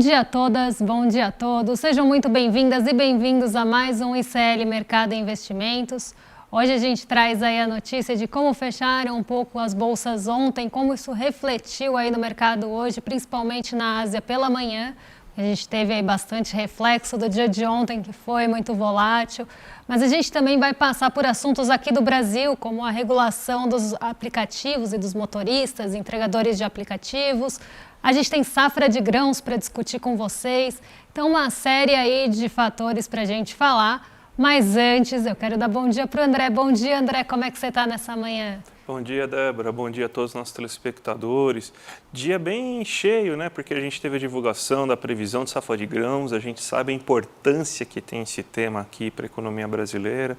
dia a todas, bom dia a todos. Sejam muito bem-vindas e bem-vindos a mais um ICL Mercado e Investimentos. Hoje a gente traz aí a notícia de como fecharam um pouco as bolsas ontem, como isso refletiu aí no mercado hoje, principalmente na Ásia pela manhã. A gente teve aí bastante reflexo do dia de ontem, que foi muito volátil. Mas a gente também vai passar por assuntos aqui do Brasil, como a regulação dos aplicativos e dos motoristas, entregadores de aplicativos. A gente tem safra de grãos para discutir com vocês. Então, uma série aí de fatores para a gente falar. Mas antes, eu quero dar bom dia para o André. Bom dia, André. Como é que você está nessa manhã? Bom dia, Débora. Bom dia a todos os nossos telespectadores. Dia bem cheio, né? Porque a gente teve a divulgação da previsão de safra de grãos. A gente sabe a importância que tem esse tema aqui para a economia brasileira.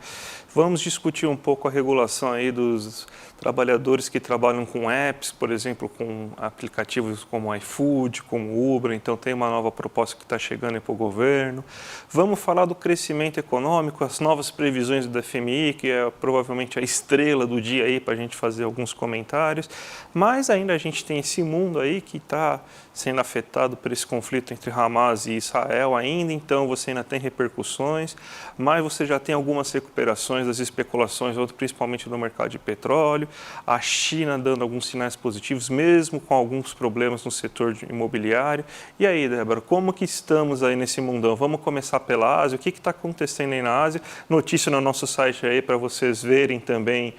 Vamos discutir um pouco a regulação aí dos trabalhadores que trabalham com apps, por exemplo, com aplicativos como iFood, como Uber. Então, tem uma nova proposta que está chegando para o governo. Vamos falar do crescimento econômico, as novas previsões do FMI, que é provavelmente a estrela do dia aí para a gente fazer alguns comentários, mas ainda a gente tem esse mundo aí que está sendo afetado por esse conflito entre Hamas e Israel ainda, então você ainda tem repercussões, mas você já tem algumas recuperações das especulações, principalmente no mercado de petróleo, a China dando alguns sinais positivos, mesmo com alguns problemas no setor imobiliário. E aí, Débora, como que estamos aí nesse mundão? Vamos começar pela Ásia, o que está acontecendo aí na Ásia? Notícia no nosso site aí para vocês verem também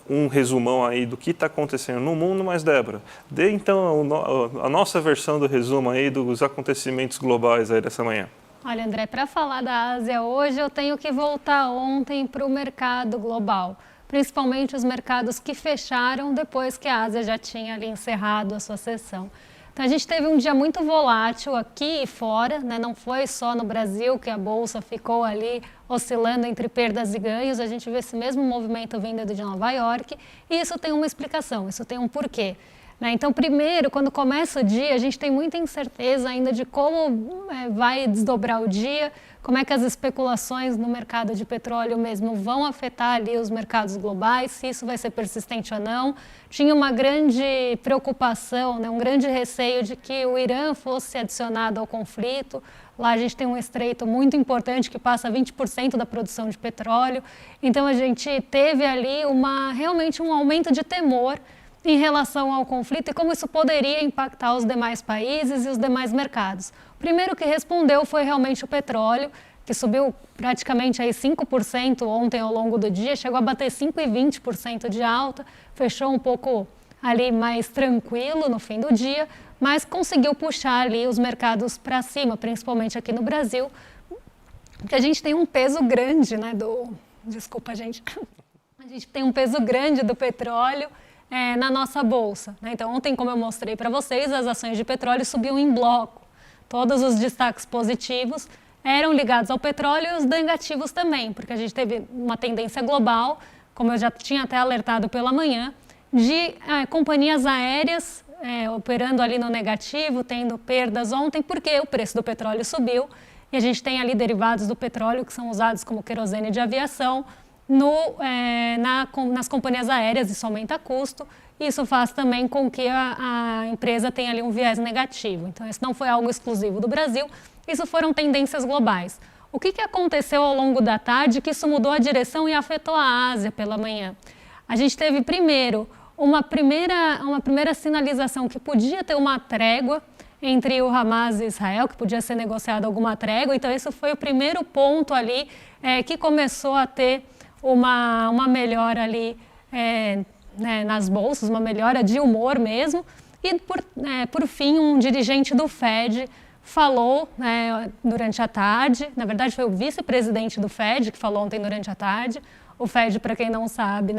um resumão aí do que está acontecendo no mundo, mas Débora, dê então a nossa versão do resumo aí dos acontecimentos globais aí dessa manhã. Olha, André, para falar da Ásia hoje, eu tenho que voltar ontem para o mercado global, principalmente os mercados que fecharam depois que a Ásia já tinha ali encerrado a sua sessão. Então, a gente teve um dia muito volátil aqui e fora, né? Não foi só no Brasil que a Bolsa ficou ali oscilando entre perdas e ganhos, a gente vê esse mesmo movimento vindo de Nova York e isso tem uma explicação, isso tem um porquê. Então, primeiro, quando começa o dia, a gente tem muita incerteza ainda de como vai desdobrar o dia, como é que as especulações no mercado de petróleo mesmo vão afetar ali os mercados globais, se isso vai ser persistente ou não. Tinha uma grande preocupação, um grande receio de que o Irã fosse adicionado ao conflito. Lá a gente tem um estreito muito importante que passa 20% da produção de petróleo. Então, a gente teve ali realmente um aumento de temor em relação ao conflito e como isso poderia impactar os demais países e os demais mercados. O primeiro que respondeu foi realmente o petróleo, que subiu praticamente aí 5% ontem ao longo do dia, chegou a bater 5,20% de alta, fechou um pouco ali mais tranquilo no fim do dia, mas conseguiu puxar ali os mercados para cima, principalmente aqui no Brasil, porque a gente tem um peso grande, Desculpa, gente. A gente tem um peso grande do petróleo na nossa bolsa. Então, ontem, como eu mostrei para vocês, as ações de petróleo subiam em bloco. Todos os destaques positivos eram ligados ao petróleo e os negativos também, porque a gente teve uma tendência global, como eu já tinha até alertado pela manhã, de companhias aéreas operando ali no negativo, tendo perdas ontem, porque o preço do petróleo subiu e a gente tem ali derivados do petróleo que são usados como querosene de aviação, nas companhias aéreas, isso aumenta custo, e isso faz também com que a empresa tenha ali um viés negativo. Então, isso não foi algo exclusivo do Brasil, isso foram tendências globais. O que aconteceu ao longo da tarde que isso mudou a direção e afetou a Ásia pela manhã? A gente teve primeiro uma primeira sinalização que podia ter uma trégua entre o Hamas e Israel, que podia ser negociada alguma trégua, então esse foi o primeiro ponto ali que começou a ter uma melhora ali nas bolsas, uma melhora de humor mesmo. E, por fim, um dirigente do FED falou durante a tarde, na verdade foi o vice-presidente do FED que falou ontem durante a tarde. O FED, para quem não sabe,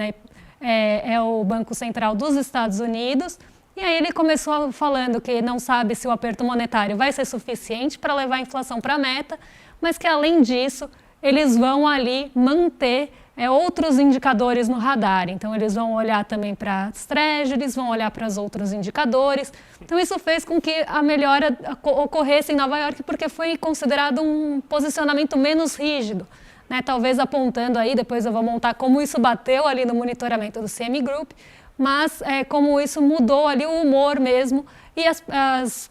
é o Banco Central dos Estados Unidos. E aí ele começou falando que não sabe se o aperto monetário vai ser suficiente para levar a inflação para a meta, mas que, além disso, eles vão ali manter outros indicadores no radar. Então, eles vão olhar também para as treasuries, vão olhar para os outros indicadores. Então, isso fez com que a melhora ocorresse em Nova York, porque foi considerado um posicionamento menos rígido. Talvez apontando aí, depois eu vou montar como isso bateu ali no monitoramento do CME Group, mas como isso mudou ali o humor mesmo e as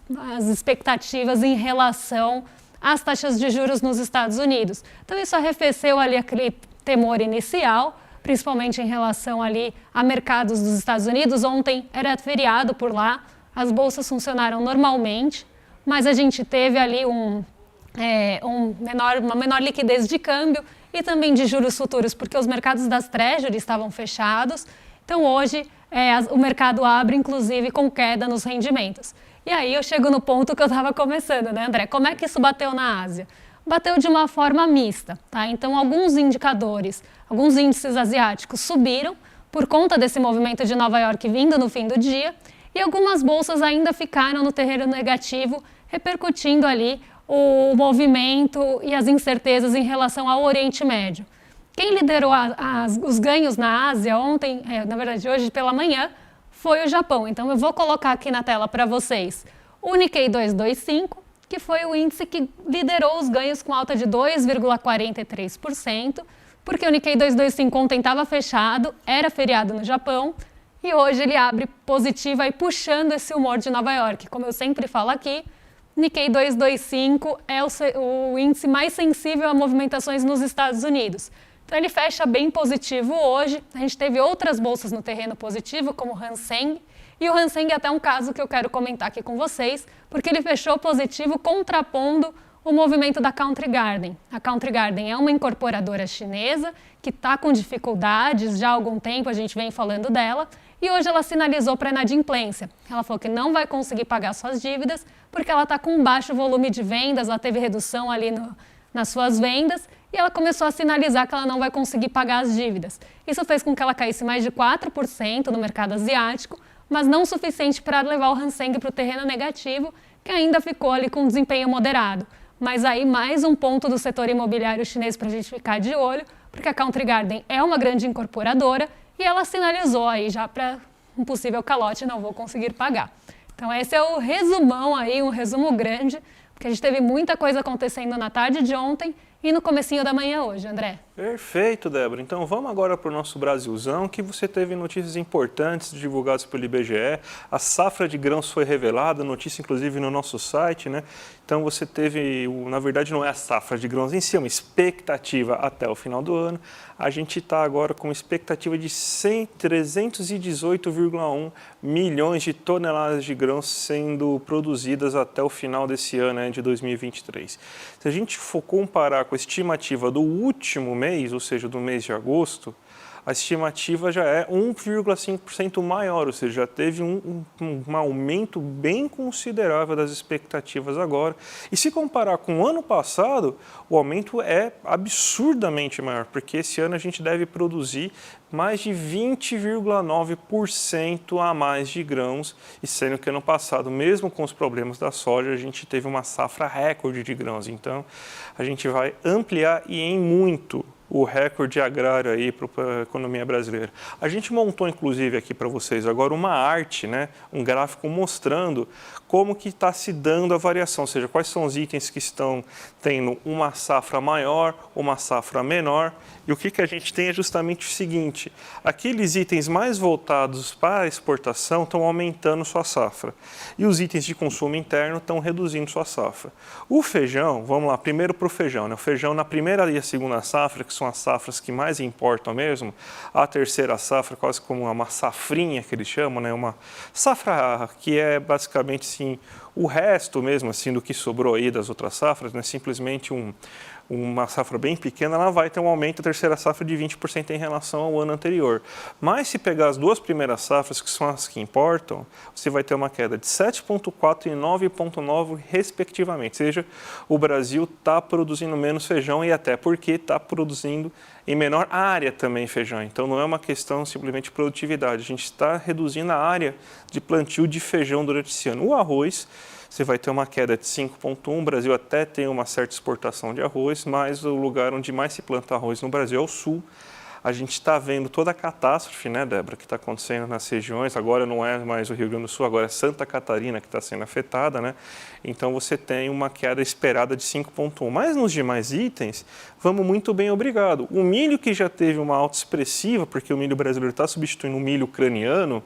expectativas em relação às taxas de juros nos Estados Unidos. Então isso arrefeceu ali aquele temor inicial, principalmente em relação ali a mercados dos Estados Unidos. Ontem era feriado por lá, as bolsas funcionaram normalmente, mas a gente teve ali uma menor liquidez de câmbio e também de juros futuros, porque os mercados das Treasury estavam fechados. Então hoje o mercado abre, inclusive, com queda nos rendimentos. E aí eu chego no ponto que eu estava começando, né, André? Como é que isso bateu na Ásia? Bateu de uma forma mista, tá? Então alguns indicadores, alguns índices asiáticos subiram por conta desse movimento de Nova York vindo no fim do dia, e algumas bolsas ainda ficaram no terreno negativo, repercutindo ali o movimento e as incertezas em relação ao Oriente Médio. Quem liderou os ganhos na Ásia ontem, na verdade hoje pela manhã, foi o Japão. Então eu vou colocar aqui na tela para vocês o Nikkei 225, que foi o índice que liderou os ganhos com alta de 2,43%, porque o Nikkei 225 ontem estava fechado, era feriado no Japão, e hoje ele abre positivo aí puxando esse humor de Nova York. Como eu sempre falo aqui, Nikkei 225 é o índice mais sensível a movimentações nos Estados Unidos. Então ele fecha bem positivo hoje. A gente teve outras bolsas no terreno positivo, como o Hang Seng, e o Hang Seng é até um caso que eu quero comentar aqui com vocês, porque ele fechou positivo contrapondo o movimento da Country Garden. A Country Garden é uma incorporadora chinesa que está com dificuldades, já há algum tempo a gente vem falando dela, e hoje ela sinalizou para a inadimplência. Ela falou que não vai conseguir pagar suas dívidas porque ela está com um baixo volume de vendas, ela teve redução ali nas suas vendas, e ela começou a sinalizar que ela não vai conseguir pagar as dívidas. Isso fez com que ela caísse mais de 4% no mercado asiático, mas não o suficiente para levar o Hang Seng para o terreno negativo, que ainda ficou ali com um desempenho moderado. Mas aí mais um ponto do setor imobiliário chinês para a gente ficar de olho, porque a Country Garden é uma grande incorporadora e ela sinalizou aí já para um possível calote, não vou conseguir pagar. Então esse é o resumão aí, um resumo grande, porque a gente teve muita coisa acontecendo na tarde de ontem e no comecinho da manhã hoje, André. Perfeito, Débora. Então vamos agora para o nosso Brasilzão, que você teve notícias importantes divulgadas pelo IBGE. A safra de grãos foi revelada, notícia inclusive no nosso site, né? Então você teve, na verdade não é a safra de grãos em si, é uma expectativa até o final do ano. A gente está agora com expectativa de 318,1 milhões de toneladas de grãos sendo produzidas até o final desse ano, né, de 2023. Se a gente for comparar com a estimativa do último mês, ou seja, do mês de agosto, a estimativa já é 1,5% maior, ou seja, já teve um aumento bem considerável das expectativas agora. E se comparar com o ano passado, o aumento é absurdamente maior, porque esse ano a gente deve produzir mais de 20,9% a mais de grãos, e sendo que ano passado, mesmo com os problemas da soja, a gente teve uma safra recorde de grãos. Então, a gente vai ampliar e em muito o recorde agrário aí para a economia brasileira. A gente montou, inclusive, aqui para vocês agora uma arte, né, um gráfico mostrando como que está se dando a variação, ou seja, quais são os itens que estão tendo uma safra maior, uma safra menor, e o que a gente tem é justamente o seguinte: aqueles itens mais voltados para a exportação estão aumentando sua safra, e os itens de consumo interno estão reduzindo sua safra. O feijão, vamos lá, primeiro para o feijão, né? O feijão na primeira e a segunda safra, que são as safras que mais importam mesmo, a terceira safra, quase como uma safrinha que eles chamam, né? Uma safra que é basicamente assim, o resto mesmo assim do que sobrou aí das outras safras, né? Simplesmente uma safra bem pequena, ela vai ter um aumento da terceira safra de 20% em relação ao ano anterior. Mas se pegar as duas primeiras safras, que são as que importam, você vai ter uma queda de 7,4% e 9,9% respectivamente. Ou seja, o Brasil está produzindo menos feijão e até porque está produzindo em menor área também feijão. Então não é uma questão simplesmente de produtividade, a gente está reduzindo a área de plantio de feijão durante esse ano. O arroz, você vai ter uma queda de 5,1%, o Brasil até tem uma certa exportação de arroz, mas o lugar onde mais se planta arroz no Brasil é o sul. A gente está vendo toda a catástrofe, né, Débora, que está acontecendo nas regiões. Agora não é mais o Rio Grande do Sul, agora é Santa Catarina que está sendo afetada, né? Então você tem uma queda esperada de 5,1%. Mas nos demais itens, vamos muito bem, obrigado. O milho, que já teve uma alta expressiva, porque o milho brasileiro está substituindo o milho ucraniano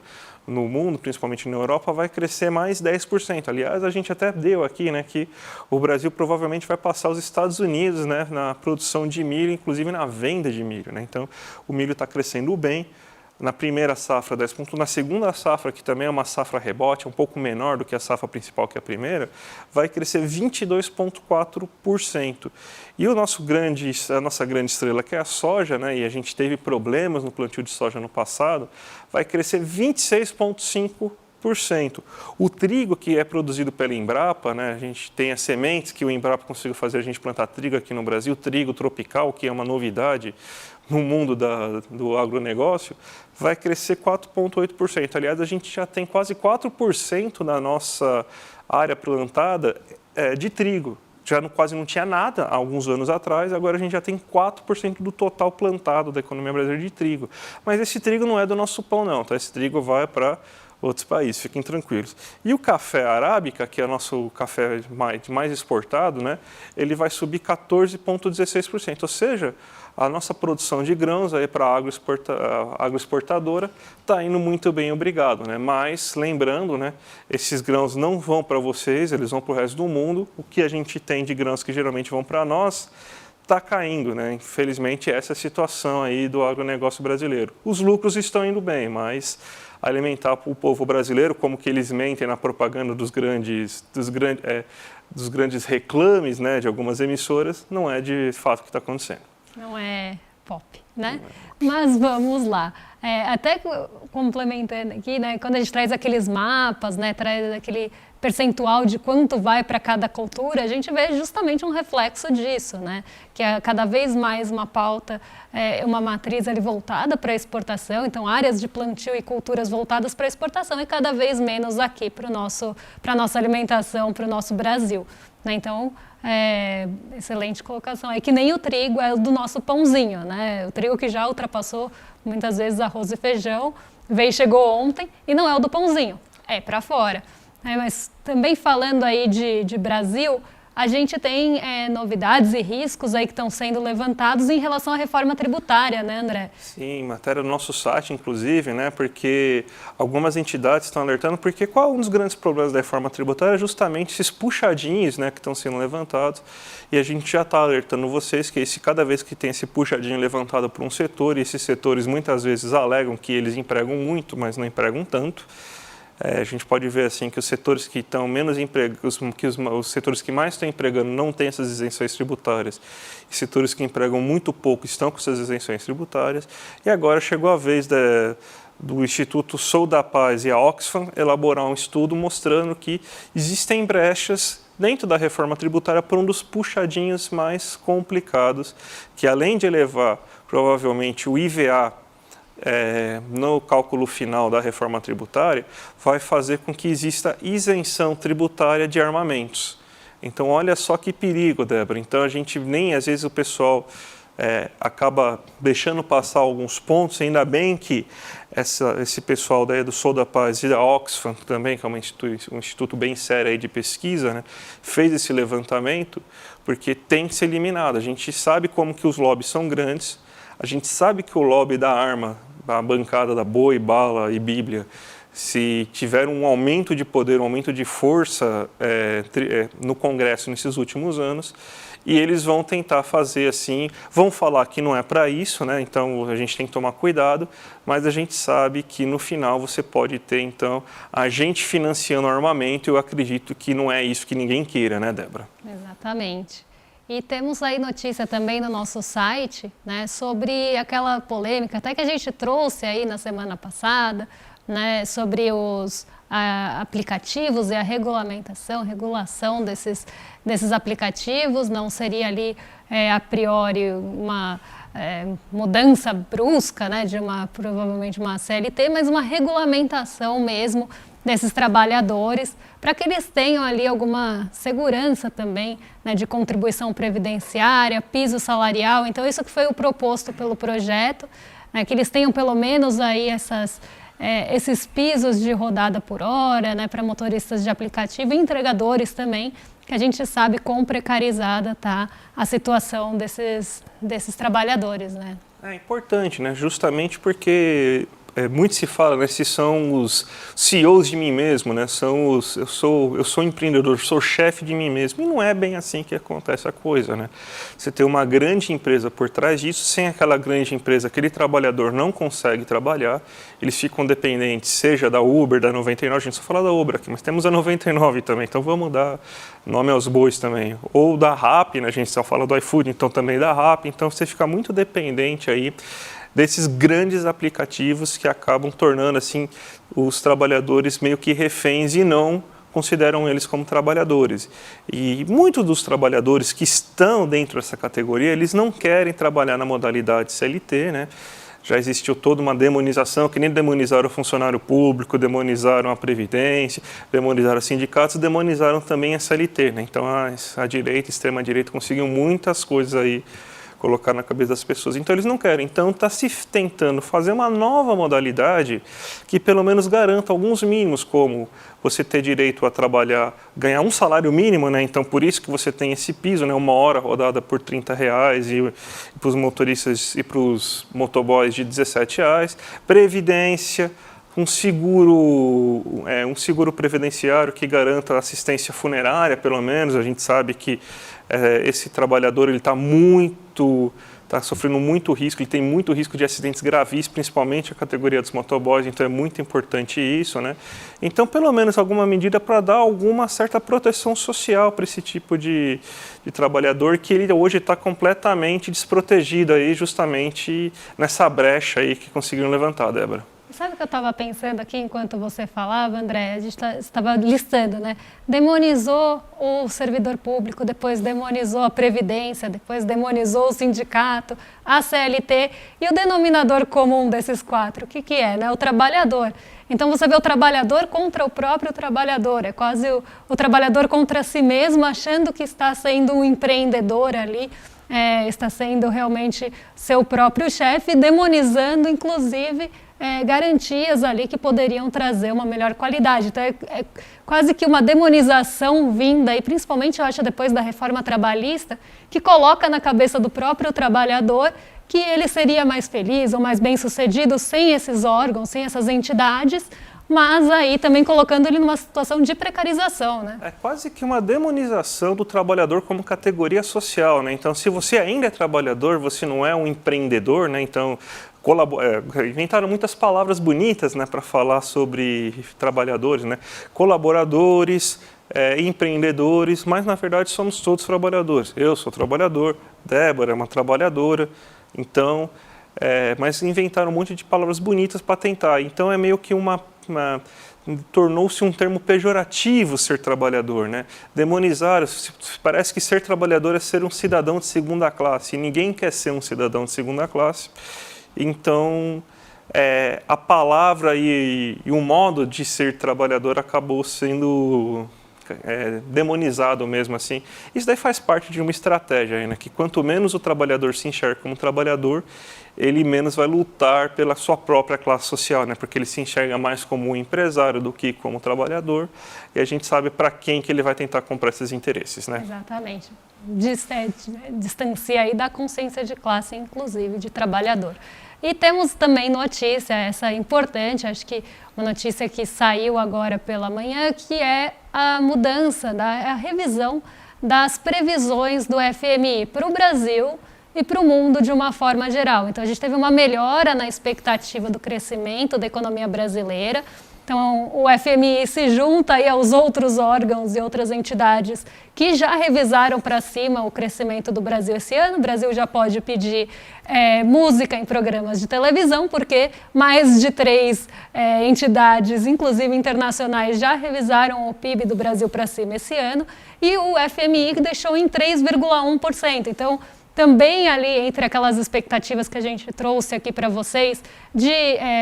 no mundo, principalmente na Europa, vai crescer mais 10%. Aliás, a gente até deu aqui, né, que o Brasil provavelmente vai passar os Estados Unidos, né, na produção de milho, inclusive na venda de milho, né? Então, o milho está crescendo bem. Na primeira safra, 10 pontos. Na segunda safra, que também é uma safra rebote, um pouco menor do que a safra principal, que é a primeira, vai crescer 22,4%. E a nossa grande estrela, que é a soja, né, e a gente teve problemas no plantio de soja no passado, vai crescer 26,5%. O trigo, que é produzido pela Embrapa, né, a gente tem as sementes que o Embrapa conseguiu fazer a gente plantar trigo aqui no Brasil, trigo tropical, que é uma novidade no mundo do agronegócio, vai crescer 4,8%. Aliás, a gente já tem quase 4% da nossa área plantada de trigo. Quase não tinha nada há alguns anos atrás, agora a gente já tem 4% do total plantado da economia brasileira de trigo. Mas esse trigo não é do nosso pão, não, tá? Esse trigo vai para outros países, fiquem tranquilos. E o café arábica, que é o nosso café mais exportado, né, ele vai subir 14,16%, ou seja, a nossa produção de grãos para a agroexportadora está indo muito bem, obrigado, né? Mas, lembrando, né, esses grãos não vão para vocês, eles vão para o resto do mundo. O que a gente tem de grãos que geralmente vão para nós está caindo, né? Infelizmente, essa é a situação aí do agronegócio brasileiro. Os lucros estão indo bem, mas alimentar o povo brasileiro, como que eles mentem na propaganda dos grandes reclames, né, de algumas emissoras, não é de fato o que está acontecendo. Não é pop, né? Mas vamos lá. Até complementando aqui, né? Quando a gente traz aqueles mapas, né? Traz aquele percentual de quanto vai para cada cultura, a gente vê justamente um reflexo disso, né? Que é cada vez mais uma pauta, uma matriz ali voltada para a exportação, então áreas de plantio e culturas voltadas para a exportação e cada vez menos aqui para a nossa alimentação, para o nosso Brasil, né? Então, excelente colocação. É que nem o trigo é do nosso pãozinho, né? O trigo que já ultrapassou muitas vezes arroz e feijão, chegou ontem e não é o do pãozinho, é para fora. Mas também falando aí de Brasil, a gente tem novidades e riscos aí que estão sendo levantados em relação à reforma tributária, né, André? Sim, matéria do nosso site, inclusive, né, porque algumas entidades estão alertando, porque qual é um dos grandes problemas da reforma tributária? É justamente esses puxadinhos, né, que estão sendo levantados, e a gente já está alertando vocês que cada vez que tem esse puxadinho levantado por um setor, e esses setores muitas vezes alegam que eles empregam muito, mas não empregam tanto. A gente pode ver assim que os setores que estão menos empregados, os setores que mais estão empregando não têm essas isenções tributárias. E setores que empregam muito pouco estão com essas isenções tributárias. E agora chegou a vez do Instituto Sou da Paz e a Oxfam elaborar um estudo mostrando que existem brechas dentro da reforma tributária por um dos puxadinhos mais complicados, que além de elevar provavelmente o IVA no cálculo final da reforma tributária, vai fazer com que exista isenção tributária de armamentos. Então, olha só que perigo, Débora. Então, às vezes o pessoal acaba deixando passar alguns pontos, ainda bem que esse pessoal daí do Sou da Paz e da Oxfam também, que é um instituto bem sério aí de pesquisa, né, fez esse levantamento, porque tem que ser eliminado. A gente sabe como que os lobbies são grandes, a gente sabe que o lobby da arma, a bancada da boi, bala e bíblia, se tiver um aumento de poder, um aumento de força no Congresso nesses últimos anos, e eles vão tentar fazer assim, vão falar que não é para isso, né? Então a gente tem que tomar cuidado, mas a gente sabe que no final você pode ter então a gente financiando o armamento, e eu acredito que não é isso que ninguém queira, né, Débora? Exatamente. E temos aí notícia também no nosso site, né, sobre aquela polêmica, até que a gente trouxe aí na semana passada, né, sobre os aplicativos e a regulação desses aplicativos. Não seria ali a priori uma mudança brusca, né, provavelmente uma CLT, mas uma regulamentação mesmo desses trabalhadores, para que eles tenham ali alguma segurança também, né, de contribuição previdenciária, piso salarial. Então, isso que foi o proposto pelo projeto, né, que eles tenham pelo menos aí esses pisos de rodada por hora, né, para motoristas de aplicativo e entregadores também, que a gente sabe quão precarizada está a situação desses trabalhadores, né? É importante, né, justamente porque muito se fala, né, se são os CEOs de mim mesmo, né, eu sou empreendedor, sou chefe de mim mesmo, e não é bem assim que acontece a coisa, né? Você tem uma grande empresa por trás disso, sem aquela grande empresa, aquele trabalhador não consegue trabalhar, eles ficam dependentes, seja da Uber, da 99, a gente só fala da Uber aqui, mas temos a 99 também, então vamos dar nome aos bois também, ou da Rappi, né, a gente só fala do iFood, então também da Rappi, então você fica muito dependente aí desses grandes aplicativos que acabam tornando assim os trabalhadores meio que reféns e não consideram eles como trabalhadores. E muitos dos trabalhadores que estão dentro dessa categoria, eles não querem trabalhar na modalidade CLT, né? Já existiu toda uma demonização, que nem demonizaram o funcionário público, demonizaram a Previdência, demonizaram os sindicatos, demonizaram também a CLT, né? Então a direita, a extrema-direita conseguiu muitas coisas aí colocar na cabeça das pessoas. Então eles não querem. Então está se tentando fazer uma nova modalidade que pelo menos garanta alguns mínimos, como você ter direito a trabalhar, ganhar um salário mínimo, né? Então por isso que você tem esse piso, né? 1 hora rodada por R$30 e para os motoristas e para os motoboys de R$17, previdência, um seguro previdenciário que garanta assistência funerária, pelo menos. A gente sabe que esse trabalhador ele está sofrendo muito risco, ele tem muito risco de acidentes graves, principalmente a categoria dos motoboys, então é muito importante isso, né? Então, pelo menos alguma medida para dar alguma certa proteção social para esse tipo de trabalhador que ele hoje está completamente desprotegido aí, justamente nessa brecha aí que conseguiram levantar, Débora. Sabe o que eu estava pensando aqui enquanto você falava, André? A gente estava listando, né? Demonizou o servidor público, depois demonizou a Previdência, depois demonizou o sindicato, a CLT e o denominador comum desses 4, o que é, né? O trabalhador. Então você vê o trabalhador contra o próprio trabalhador, é quase o trabalhador contra si mesmo, achando que está sendo um empreendedor ali, está sendo realmente seu próprio chefe, demonizando inclusive garantias ali que poderiam trazer uma melhor qualidade. Então é quase que uma demonização vinda, e principalmente eu acho depois da reforma trabalhista, que coloca na cabeça do próprio trabalhador que ele seria mais feliz ou mais bem-sucedido sem esses órgãos, sem essas entidades, mas aí também colocando ele numa situação de precarização, né? É quase que uma demonização do trabalhador como categoria social, né? Então, se você ainda é trabalhador, você não é um empreendedor, né? Então, inventaram muitas palavras bonitas, né, para falar sobre trabalhadores, né? Colaboradores, empreendedores, mas na verdade somos todos trabalhadores. Eu sou trabalhador, Débora é uma trabalhadora, então, mas inventaram um monte de palavras bonitas para tentar. Então é meio que tornou-se um termo pejorativo ser trabalhador, né? Demonizaram, parece que ser trabalhador é ser um cidadão de segunda classe, e ninguém quer ser um cidadão de segunda classe. Então, a palavra e o modo de ser trabalhador acabou sendo demonizado mesmo assim. Isso daí faz parte de uma estratégia, né? Que quanto menos o trabalhador se enxerga como trabalhador, ele menos vai lutar pela sua própria classe social, né? Porque ele se enxerga mais como um empresário do que como trabalhador, e a gente sabe para quem que ele vai tentar comprar esses interesses, né? Exatamente. Distancia aí da consciência de classe, inclusive de trabalhador. E temos também notícia, essa importante, acho que uma notícia que saiu agora pela manhã, que é a mudança, a revisão das previsões do FMI para o Brasil e para o mundo de uma forma geral. Então a gente teve uma melhora na expectativa do crescimento da economia brasileira. Então, o FMI se junta aí aos outros órgãos e outras entidades que já revisaram para cima o crescimento do Brasil esse ano. O Brasil já pode pedir música em programas de televisão, porque mais de 3 entidades, inclusive internacionais, já revisaram o PIB do Brasil para cima esse ano. E o FMI deixou em 3,1%. Então, também ali entre aquelas expectativas que a gente trouxe aqui para vocês, de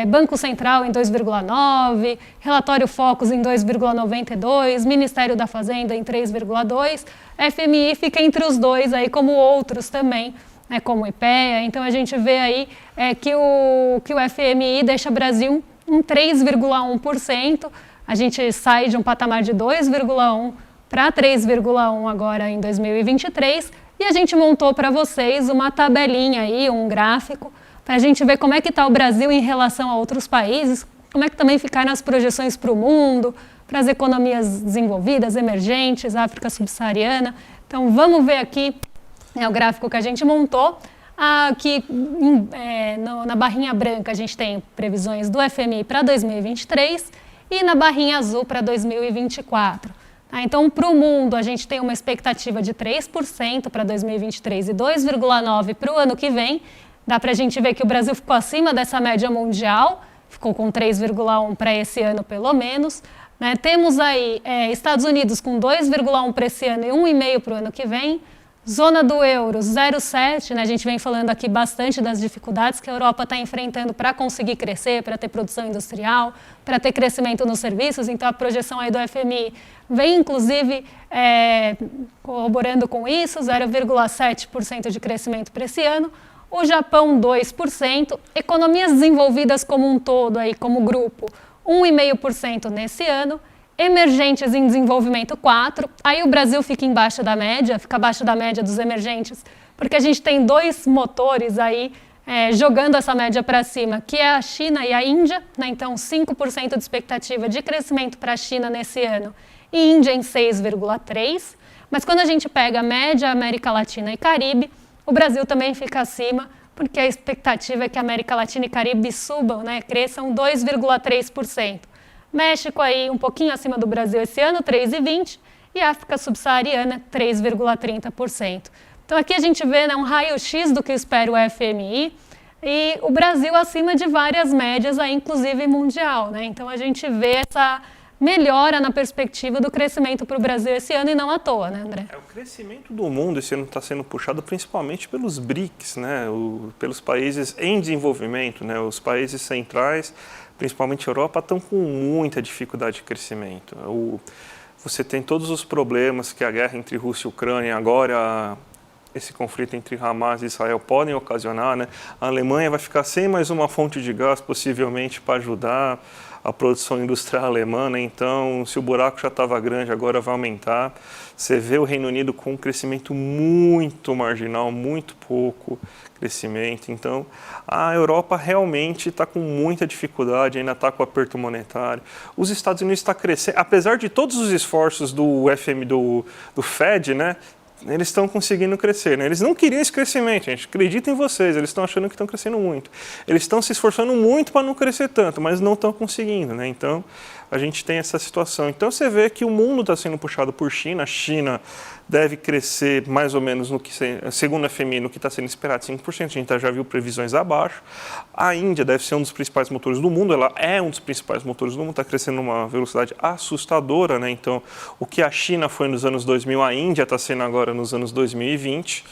Banco Central em 2,9%, Relatório Focus em 2,92%, Ministério da Fazenda em 3,2%, FMI fica entre os dois, aí, como outros também, né, como o IPEA. Então a gente vê aí que o FMI deixa o Brasil em 3,1%, a gente sai de um patamar de 2,1% para 3,1% agora em 2023, e a gente montou para vocês uma tabelinha aí, um gráfico, para a gente ver como é que está o Brasil em relação a outros países, como é que também ficaram as projeções para o mundo, para as economias desenvolvidas, emergentes, África subsaariana. Então, vamos ver aqui o gráfico que a gente montou. Aqui na barrinha branca a gente tem previsões do FMI para 2023 e na barrinha azul para 2024. Então, para o mundo, a gente tem uma expectativa de 3% para 2023 e 2,9% para o ano que vem. Dá para a gente ver que o Brasil ficou acima dessa média mundial, ficou com 3,1% para esse ano pelo menos. Temos aí Estados Unidos com 2,1% para esse ano e 1,5% para o ano que vem. Zona do euro, 0,7%, a gente vem falando aqui bastante das dificuldades que a Europa está enfrentando para conseguir crescer, para ter produção industrial, para ter crescimento nos serviços. Então, a projeção aí do FMI vem, inclusive, corroborando com isso, 0,7% de crescimento para esse ano. O Japão, 2%. Economias desenvolvidas como um todo, aí, como grupo, 1,5% nesse ano. Emergentes em desenvolvimento 4%, aí o Brasil fica embaixo da média, fica abaixo da média dos emergentes, porque a gente tem dois motores aí jogando essa média para cima, que é a China e a Índia, então 5% de expectativa de crescimento para a China nesse ano e Índia em 6,3%, mas quando a gente pega a média América Latina e Caribe, o Brasil também fica acima, porque a expectativa é que a América Latina e Caribe subam, cresçam 2,3%. México aí um pouquinho acima do Brasil esse ano, 3,20%, e África subsaariana, 3,30%. Então aqui a gente vê um raio-x do que espera o FMI e o Brasil acima de várias médias, aí, inclusive mundial. Então a gente vê essa melhora na perspectiva do crescimento para o Brasil esse ano e não à toa, André? O crescimento do mundo esse ano está sendo puxado principalmente pelos BRICS, pelos países em desenvolvimento, os países centrais, principalmente a Europa, estão com muita dificuldade de crescimento. Você tem todos os problemas que a guerra entre Rússia e Ucrânia, agora esse conflito entre Hamas e Israel podem ocasionar. A Alemanha vai ficar sem mais uma fonte de gás, possivelmente, para ajudar a produção industrial alemã. Então, se o buraco já estava grande, agora vai aumentar. Você vê o Reino Unido com um crescimento muito marginal, muito pouco crescimento. Então, a Europa realmente está com muita dificuldade, ainda está com aperto monetário. Os Estados Unidos estão crescendo, apesar de todos os esforços do FMI, do Fed, eles estão conseguindo crescer. Eles não queriam esse crescimento, gente. Acredita em vocês, eles estão achando que estão crescendo muito. Eles estão se esforçando muito para não crescer tanto, mas não estão conseguindo. Então, a gente tem essa situação. Então, você vê que o mundo está sendo puxado por China. A China deve crescer mais ou menos, segundo a FMI, no que está sendo esperado, 5%. A gente já viu previsões abaixo. A Índia deve ser um dos principais motores do mundo. Ela é um dos principais motores do mundo. Está crescendo numa velocidade assustadora. Então, o que a China foi nos anos 2000, a Índia está sendo agora nos anos 2020.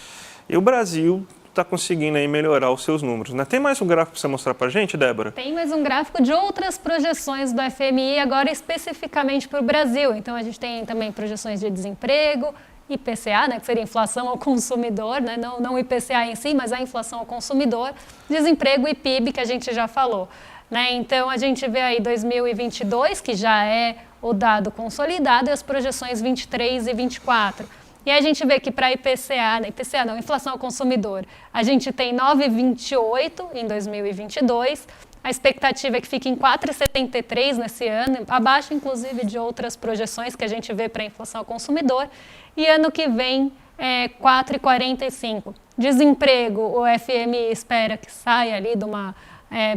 E o Brasil está conseguindo aí melhorar os seus números. Tem mais um gráfico para você mostrar para a gente, Débora? Tem mais um gráfico de outras projeções do FMI, agora especificamente para o Brasil. Então, a gente tem também projeções de desemprego, IPCA, que seria inflação ao consumidor, não o IPCA em si, mas a inflação ao consumidor, desemprego e PIB, que a gente já falou. Então, a gente vê aí 2022, que já é o dado consolidado, e as projeções 23 e 24. E aí a gente vê que para inflação ao consumidor, a gente tem 9,28 em 2022, a expectativa é que fique em 4,73 nesse ano, abaixo inclusive de outras projeções que a gente vê para a inflação ao consumidor, e ano que vem 4,45. Desemprego, o FMI espera que saia ali de uma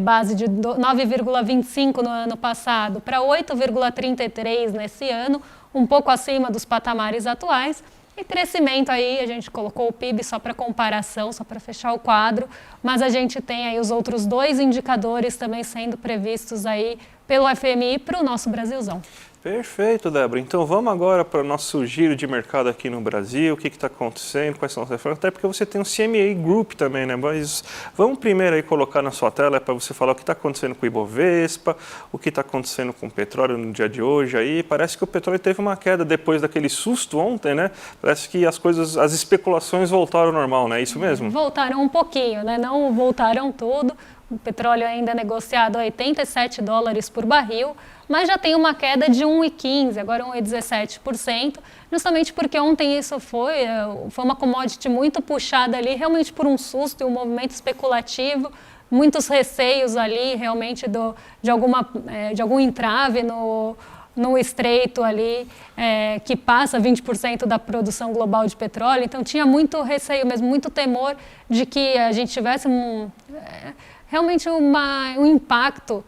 base de 9,25 no ano passado para 8,33 nesse ano, um pouco acima dos patamares atuais. E crescimento aí, a gente colocou o PIB só para comparação, só para fechar o quadro, mas a gente tem aí os outros dois indicadores também sendo previstos aí pelo FMI para o nosso Brasilzão. Perfeito, Débora. Então vamos agora para o nosso giro de mercado aqui no Brasil, o que está acontecendo, quais são as referências, até porque você tem o CMA Group também, Mas vamos primeiro aí colocar na sua tela para você falar o que está acontecendo com o Ibovespa, o que está acontecendo com o petróleo no dia de hoje aí. Parece que o petróleo teve uma queda depois daquele susto ontem, Parece que as especulações voltaram ao normal, É isso mesmo? Voltaram um pouquinho, Não voltaram tudo. O petróleo ainda é negociado a $87 por barril, mas já tem uma queda de 1,15%, agora 1,17%, justamente porque ontem isso foi uma commodity muito puxada ali, realmente por um susto e um movimento especulativo muitos receios ali realmente de algum entrave no estreito ali, que passa 20% da produção global de petróleo. Então tinha muito receio mesmo, muito temor de que a gente tivesse realmente um impacto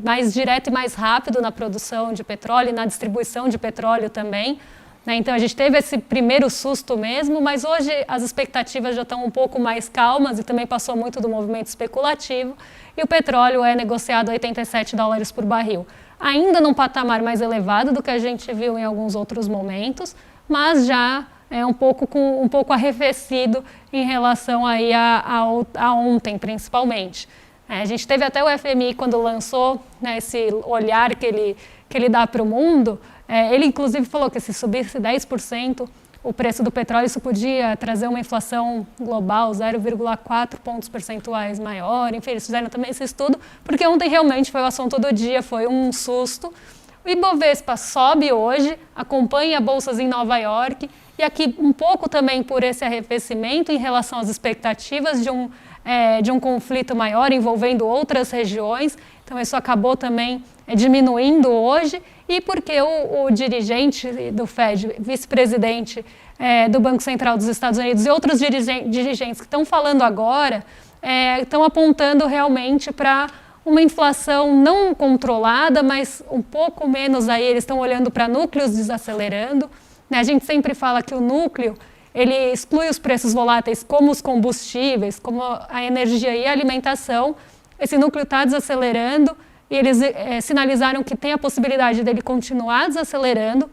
mais direto e mais rápido na produção de petróleo e na distribuição de petróleo também. Então a gente teve esse primeiro susto mesmo, mas hoje as expectativas já estão um pouco mais calmas e também passou muito do movimento especulativo e o petróleo é negociado a $87 por barril. Ainda num patamar mais elevado do que a gente viu em alguns outros momentos, mas já é um pouco arrefecido em relação aí a ontem, principalmente. A gente teve até o FMI quando lançou, né, esse olhar que ele dá para o mundo. Ele, inclusive, falou que se subisse 10% o preço do petróleo, isso podia trazer uma inflação global 0,4 pontos percentuais maior. Enfim, eles fizeram também esse estudo, porque ontem realmente foi o assunto do dia, foi um susto. O Ibovespa sobe hoje, acompanha bolsas em Nova York, e aqui um pouco também por esse arrefecimento em relação às expectativas de um conflito maior envolvendo outras regiões. Então isso acabou também diminuindo hoje, e porque o dirigente do Fed, vice-presidente do Banco Central dos Estados Unidos e outros dirigentes que estão falando agora, estão apontando realmente para uma inflação não controlada, mas um pouco menos aí, eles estão olhando para núcleos desacelerando. A gente sempre fala que o núcleo, ele exclui os preços voláteis como os combustíveis, como a energia e a alimentação. Esse núcleo está desacelerando e eles sinalizaram que tem a possibilidade dele continuar desacelerando.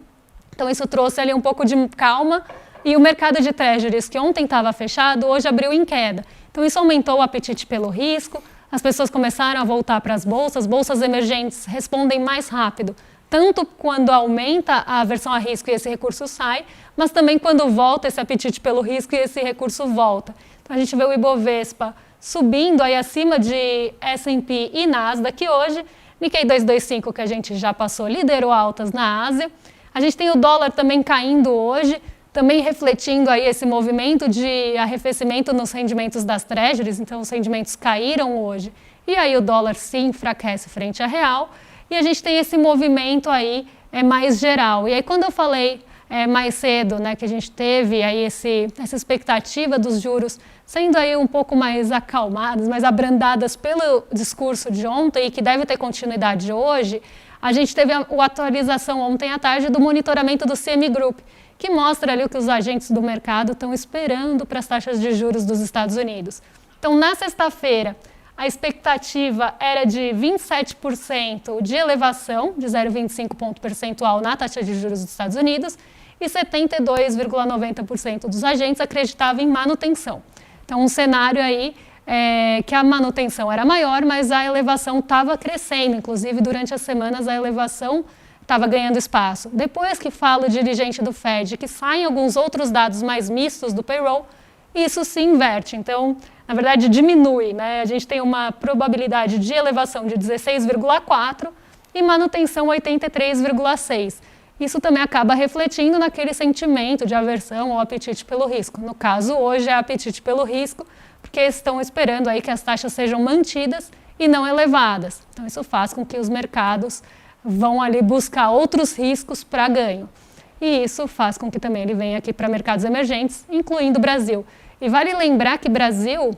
Então isso trouxe ali um pouco de calma e o mercado de treasuries, que ontem estava fechado, hoje abriu em queda. Então isso aumentou o apetite pelo risco, as pessoas começaram a voltar para as bolsas emergentes respondem mais rápido, tanto quando aumenta a aversão a risco e esse recurso sai, mas também quando volta esse apetite pelo risco e esse recurso volta. Então a gente vê o Ibovespa subindo aí acima de S&P e Nasdaq hoje, Nikkei 225, que a gente já passou, liderou altas na Ásia. A gente tem o dólar também caindo hoje, também refletindo aí esse movimento de arrefecimento nos rendimentos das treasuries, então os rendimentos caíram hoje, e aí o dólar se enfraquece frente à real, e a gente tem esse movimento aí mais geral. E aí quando eu falei mais cedo, né, que a gente teve aí essa expectativa dos juros sendo aí um pouco mais acalmadas, mais abrandadas pelo discurso de ontem e que deve ter continuidade hoje, a gente teve a atualização ontem à tarde do monitoramento do CME Group, que mostra ali o que os agentes do mercado estão esperando para as taxas de juros dos Estados Unidos. Então, na sexta-feira, a expectativa era de 27% de elevação, de 0,25 ponto percentual na taxa de juros dos Estados Unidos, e 72,90% dos agentes acreditavam em manutenção. Então, um cenário aí que a manutenção era maior, mas a elevação estava crescendo. Inclusive, durante as semanas, a elevação estava ganhando espaço. Depois que fala o dirigente do Fed, que saem alguns outros dados mais mistos do payroll, isso se inverte. Então, na verdade, diminui, né? A gente tem uma probabilidade de elevação de 16,4 e manutenção 83,6. Isso também acaba refletindo naquele sentimento de aversão ou apetite pelo risco. No caso, hoje é apetite pelo risco, porque estão esperando aí que as taxas sejam mantidas e não elevadas. Então, isso faz com que os mercados vão ali buscar outros riscos para ganho. E isso faz com que também ele venha aqui para mercados emergentes, incluindo o Brasil. E vale lembrar que o Brasil,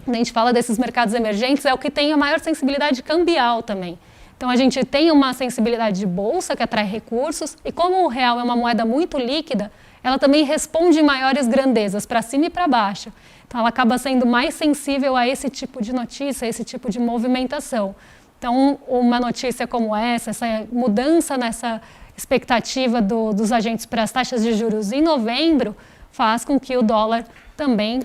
quando a gente fala desses mercados emergentes, é o que tem a maior sensibilidade cambial também. Então, a gente tem uma sensibilidade de bolsa que atrai recursos e como o real é uma moeda muito líquida, ela também responde em maiores grandezas, para cima e para baixo. Então, ela acaba sendo mais sensível a esse tipo de notícia, a esse tipo de movimentação. Então, uma notícia como essa mudança nessa expectativa dos agentes para as taxas de juros em novembro, faz com que o dólar também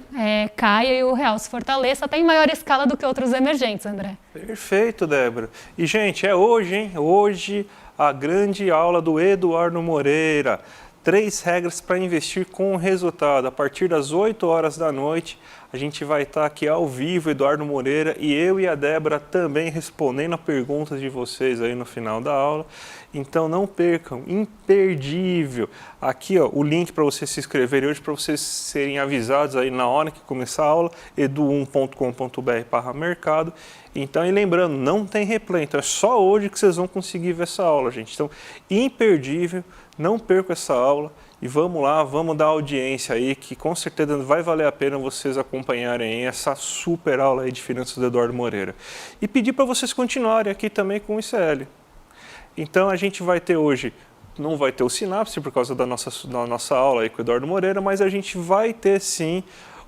caia e o real se fortaleça, até em maior escala do que outros emergentes, André. Perfeito, Débora. E, gente, é hoje, hein? Hoje, a grande aula do Eduardo Moreira. 3 regras para investir com resultado. A partir das 8 horas da noite, a gente vai estar aqui ao vivo, Eduardo Moreira, e eu e a Débora também respondendo a perguntas de vocês aí no final da aula. Então não percam, imperdível. Aqui ó, o link para vocês se inscreverem hoje, para vocês serem avisados aí na hora que começar a aula, edu1.com.br/mercado. Então, e lembrando, não tem replay, então é só hoje que vocês vão conseguir ver essa aula, gente. Então, imperdível, não percam essa aula e vamos lá, vamos dar audiência aí, que com certeza vai valer a pena vocês acompanharem essa super aula aí de finanças do Eduardo Moreira. E pedir para vocês continuarem aqui também com o ICL. Então, a gente vai ter hoje, não vai ter o Sinapse por causa da nossa aula aí com o Eduardo Moreira, mas a gente vai ter sim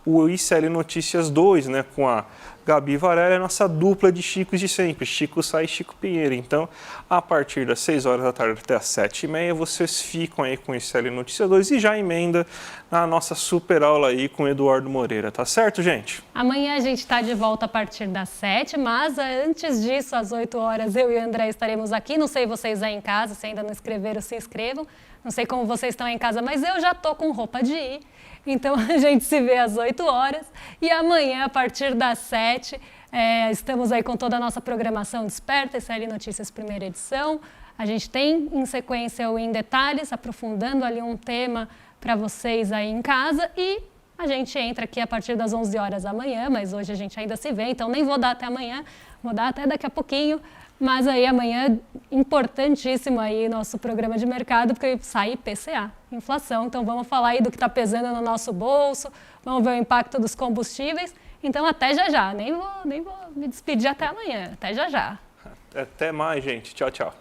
o ICL Notícias 2, né, com a Gabi Varela, a nossa dupla de Chicos de sempre, Chico Sá e Chico Pinheiro. Então, a partir das 6 horas da tarde até as 7h30, vocês ficam aí com o ICL Notícias 2 e já emenda na nossa super aula aí com o Eduardo Moreira, tá certo, gente? Amanhã a gente está de volta a partir das 7, mas antes disso, às 8 horas, eu e o André estaremos aqui. Não sei vocês aí em casa, se ainda não inscreveram, se inscrevam. Não sei como vocês estão aí em casa, mas eu já estou com roupa de ir. Então, a gente se vê às 8 horas e amanhã, a partir das 7, estamos aí com toda a nossa programação Desperta, ICL Notícias primeira edição. A gente tem em sequência o Em Detalhes, aprofundando ali um tema para vocês aí em casa e a gente entra aqui a partir das 11 horas amanhã, mas hoje a gente ainda se vê, então nem vou dar até amanhã, vou dar até daqui a pouquinho. Mas aí amanhã, importantíssimo aí nosso programa de mercado, porque sai IPCA, inflação. Então vamos falar aí do que está pesando no nosso bolso, vamos ver o impacto dos combustíveis. Então até já já, nem vou me despedir até amanhã, até já já. Até mais, gente. Tchau, tchau.